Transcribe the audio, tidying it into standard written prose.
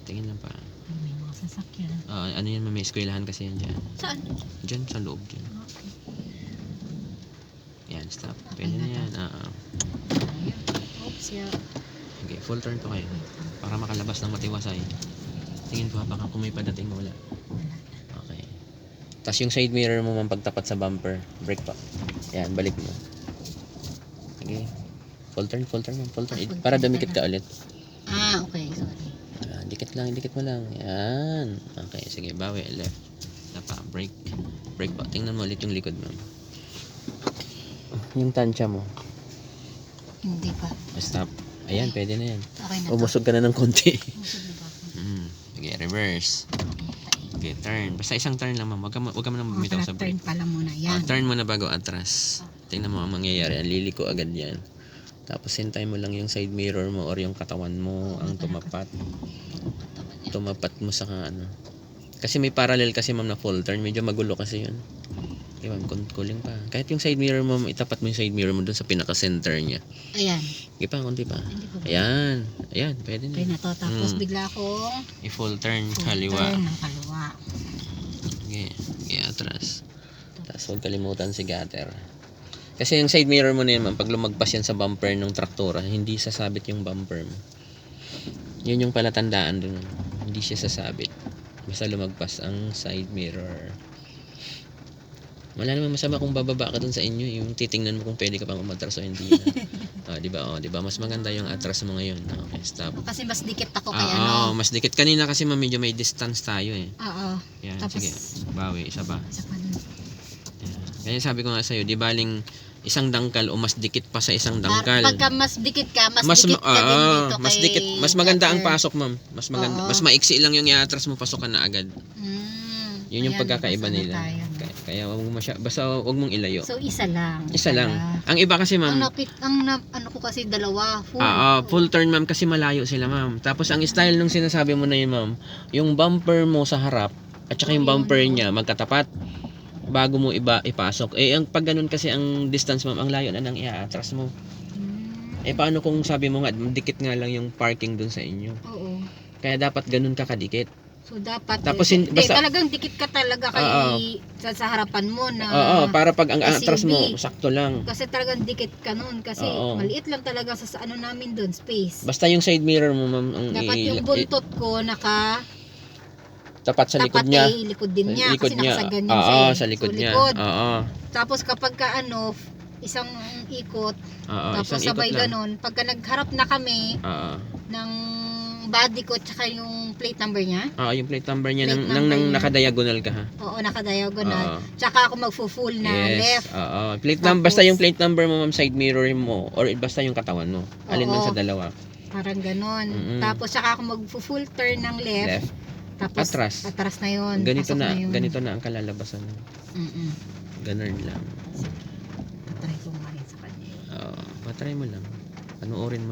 Tingin lang pa. Ay, may mga sasakyan. Ano yan, may eskwelahan kasi yan dyan. Saan? Dyan, sa loob dyan. Okay. Yan, stop. Okay Pwede na na yan. Ayun. Oops, yeah. Okay, full turn to kayo. Para makalabas ng matiwasay. Tingin ko baka kung may padating wala. Okay. Tapos yung side mirror mo man pagtapat sa bumper. Brake pa. Yan, balik mo. Okay. Full turn man. Full turn. Para dumikit ka ulit. Okay. Sorry. Dikit mo lang. Yan. Okay, sige, bawi. Left. Tapa, brake. Brake pa. Tingnan mo ulit yung likod mo. Yung tansya mo. Hindi pa. Stop. Ayan, pwede na yan. Okay na to. Umusog ka na ng konti. Umusog na ba ako? Sige, reverse. Okay, turn. Basta isang turn lang, ma'am. Huwag ka man bumitaw sa Turn brake. pala muna yan. Turn mo na bago atras. Tingnan mo ang mangyayari. Liliko agad yan. Tapos hintay mo lang yung side mirror mo or yung katawan mo ang tumapat. Tumapat mo sa ano. Kasi may parallel kasi ma'am na full turn. Medyo magulo kasi yun. Okay, ma'am, kuling pa. Kahit yung side mirror mo, itapat mo yung side mirror mo dun sa pinaka-center niya. Ayan. Okay pa, konti pa. Hindi ko ba? Ayan. Ayan, pwede na. Okay na to. Tapos bigla ko I-full turn full kaliwa. turn ng kaliwa. Okay, atras. Tapos huwag kalimutan si gutter. Kasi yung side mirror mo na yun, ma'am, pag lumagpas yan sa bumper ng traktora, hindi sasabit yung bumper mo. Yun yung palatandaan dun. Hindi siya sasabit. Basta lumagpas ang side mirror. Wala namang masama kung bababa ka dun sa inyo. Yung titingnan mo kung pwede ka pang umatras o hindi na. Diba? Mas maganda yung atras mo ngayon. Okay, stop. Kasi mas dikit ako kay ano. Mas dikit. Kanina kasi ma'am, medyo may distance tayo eh. Oo. Yan, Tapos, sige. Bawi, isa pa. Isa pa nun. Kaya sabi ko nga sa'yo, di baling isang dangkal o mas dikit pa sa isang dangkal. Pagka mas dikit ka, dikit ka din dito mas kay dikit, mas maganda ang gutter. pasok, ma'am. Mas maganda, Oo. mas maiksi lang yung iatras mo, pasokan na agad. Yun yung Ayan, pagkakaiba mas nila. tayo. Kaya wag mo basta wag mong ilayo. So, isa lang. Isa lang. Ang iba kasi, ma'am, Ano ko kasi dalawa. full turn, ma'am, kasi malayo sila, ma'am. Tapos ang style nung sinasabi mo na yun, ma'am, yung bumper mo sa harap at saka yung bumper niya magkatapat bago mo ipasok. Ang pag ganun kasi ang distance, ma'am, ang layo na nang iaatras mo. Paano kung sabi mo nga, dikit nga lang yung parking dun sa inyo. Oo. Kaya dapat ganun ka kadikit. So, dapat, Tapos, basta, talagang dikit ka talaga kay sa harapan mo na para pag ang atras SUV. mo, sakto lang. Kasi talagang dikit ka nun. Kasi maliit lang talaga sa ano namin dun, space. Basta yung side mirror mo, ma'am, ang Dapat yung buntot ko tapat sa likod niya. likod din niya. Likod kasi niya. nakasagan yun siya eh. Sa likod So, niya. likod. Tapos kapag ka isang ikot, tapos isang sabay ikot lang. ganon, pagka nagharap na kami ng body ko tsaka yung plate number niya. Yung plate number niya Plate nang number niya. nakadiagonal ka, ha. Oo, nakadiagonal. Tsaka ako magfo-full na left. Plate Tapos, basta yung plate number mo, ma'am, side mirror mo or basta yung katawan mo. Alin man sa dalawa. Parang ganon. Tapos tsaka ako magfo-full turn ng left. Tapos atras na yun. Ganito Pasok ganito na ang kalalabasan mo. Ganun lang. Tatry ko nga rin sa kanya. Patry mo lang. Panoorin mo.